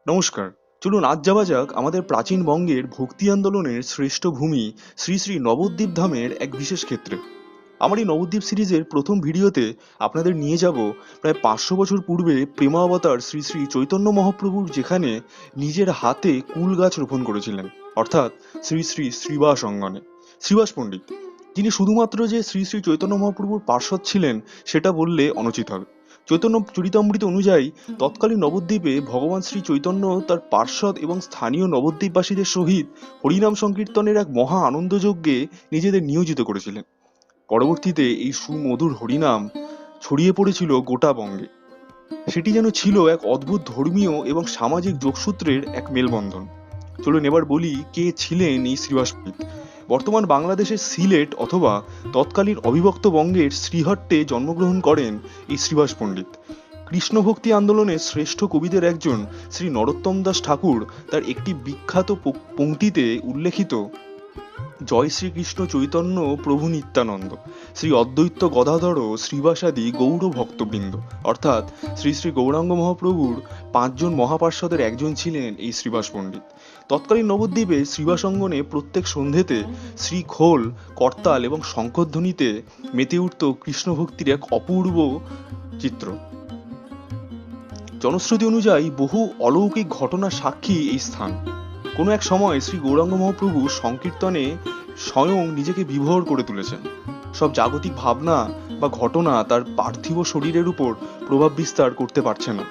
নমস্কার। চলুন আজ যাওয়া যাক আমাদের প্রাচীন বঙ্গের ভক্তি আন্দোলনের শ্রেষ্ঠ ভূমি শ্রী শ্রী নবদ্বীপ ধামের এক বিশেষ ক্ষেত্রে। আমার এই নবদ্বীপ সিরিজের প্রথম ভিডিওতে আপনাদের নিয়ে যাব প্রায় 500 বছর পূর্বে প্রেমাবতার শ্রী শ্রী চৈতন্য মহাপ্রভুর যেখানে নিজের হাতে কুল গাছ রোপণ করেছিলেন, অর্থাৎ শ্রী শ্রী শ্রীবাস অঙ্গনে। শ্রীবাস পণ্ডিত, যিনি শুধুমাত্র যে শ্রী শ্রী চৈতন্য মহাপ্রভুর পার্ষদ ছিলেন সেটা বললে অনুচিত হবে। চৈতন্য চরিতামৃত অনুযায়ী তৎকালীন নবদ্বীপে ভগবান শ্রী চৈতন্য তার পার্ষদ এবং স্থানীয় নবদ্বীপবাসীদের সহিত হরিনাম সংকীর্তনের এক মহা আনন্দযজ্ঞে নিজেদের নিয়োজিত করেছিলেন। পরবর্তীতে এই সুমধুর হরিনাম ছড়িয়ে পড়েছিল গোটা বঙ্গে। সেটি যেন ছিল এক অদ্ভুত ধর্মীয় এবং সামাজিক যোগসূত্রের এক মেলবন্ধন। চলুন এবার বলি কে ছিলেন এই শ্রীবাস পণ্ডিত। বর্তমান বাংলাদেশের সিলেট অথবা তৎকালীন অবিভক্ত বঙ্গের শ্রীহট্টে জন্মগ্রহণ করেন এই শ্রীবাস পণ্ডিত। কৃষ্ণ ভক্তি আন্দোলনের শ্রেষ্ঠ কবিদের একজন শ্রী নরোত্তম দাস ঠাকুর তার একটি বিখ্যাত পংক্তিতে উল্লেখিত জয় শ্রীকৃষ্ণ চৈতন্য প্রভু নিত্যানন্দ শ্রী অদ্বৈত গদাধর শ্রীবাসাদি গৌর ভক্তবৃন্দ, অর্থাৎ শ্রী শ্রী গৌরাঙ্গ মহাপ্রভুর 5জন মহাপার্ষদের একজন ছিলেন এই শ্রীবাস পণ্ডিত। তৎকালীন নবদ্বীপে শ্রীবাস অঙ্গনে প্রত্যেক সন্ধেতে শ্রীখোল, করতাল এবং শঙ্খধ্বনিতে মেতে উঠত কৃষ্ণ ভক্তির এক অপূর্ব চিত্র। জনশ্রুতি অনুযায়ী বহু অলৌকিক ঘটনার সাক্ষী এই স্থান। কোনো এক সময় শ্রী গৌরাঙ্গ মহাপ্রভু সংকীর্তনে স্বয়ং নিজেকে বিভোর করে তুলেছেন। সব জাগতিক ভাবনা বা ঘটনা তার পার্থিব শরীরের উপর প্রভাব বিস্তার করতে পারছে না।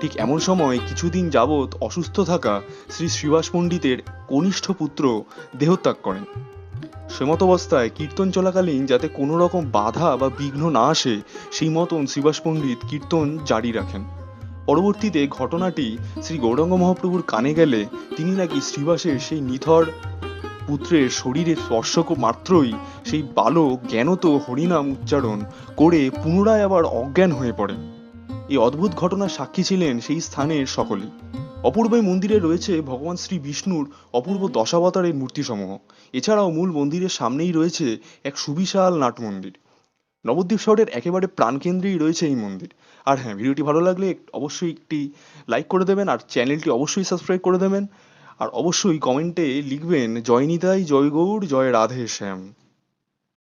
ঠিক এমন সময় কিছুদিন যাবৎ অসুস্থ থাকা শ্রী শ্রীবাস পণ্ডিতের কনিষ্ঠ পুত্র দেহত্যাগ করেন। সেমতাবস্থায় কীর্তন চলাকালীন যাতে কোনো রকম বাধা বা বিঘ্ন না আসে সেই মতন শ্রীবাস পণ্ডিত কীর্তন জারি রাখেন। পরবর্তীতে ঘটনাটি শ্রী গৌরাঙ্গ মহাপ্রভুর কানে গেলে তিনি নাকি শ্রীবাসের সেই নিথর পুত্রের শরীরে স্পর্শ মাত্রই সেই বালক জ্ঞানত হরিনাম উচ্চারণ করে পুনরায় আবার অজ্ঞান হয়ে পড়েন। এই অদ্ভুত ঘটনার সাক্ষী ছিলেন সেই স্থানের সকলেই। অপূর্ব এই মন্দিরে রয়েছে ভগবান শ্রী বিষ্ণুর অপূর্ব দশাবতারের মূর্তিসমূহ। এছাড়াও মূল মন্দিরের সামনেই রয়েছে এক সুবিশাল নাট মন্দির। নবদ্বীপ শহরের একেবারে প্রাণকেন্দ্রেই রয়েছে এই মন্দির। আর হ্যাঁ, ভিডিওটি ভালো লাগলে অবশ্যই একটি লাইক করে দেবেন আর চ্যানেলটি অবশ্যই সাবস্ক্রাইব করে দেবেন। আর অবশ্যই কমেন্টে লিখবেন জয় নিতাই, জয় গৌর, জয় রাধে শ্যাম।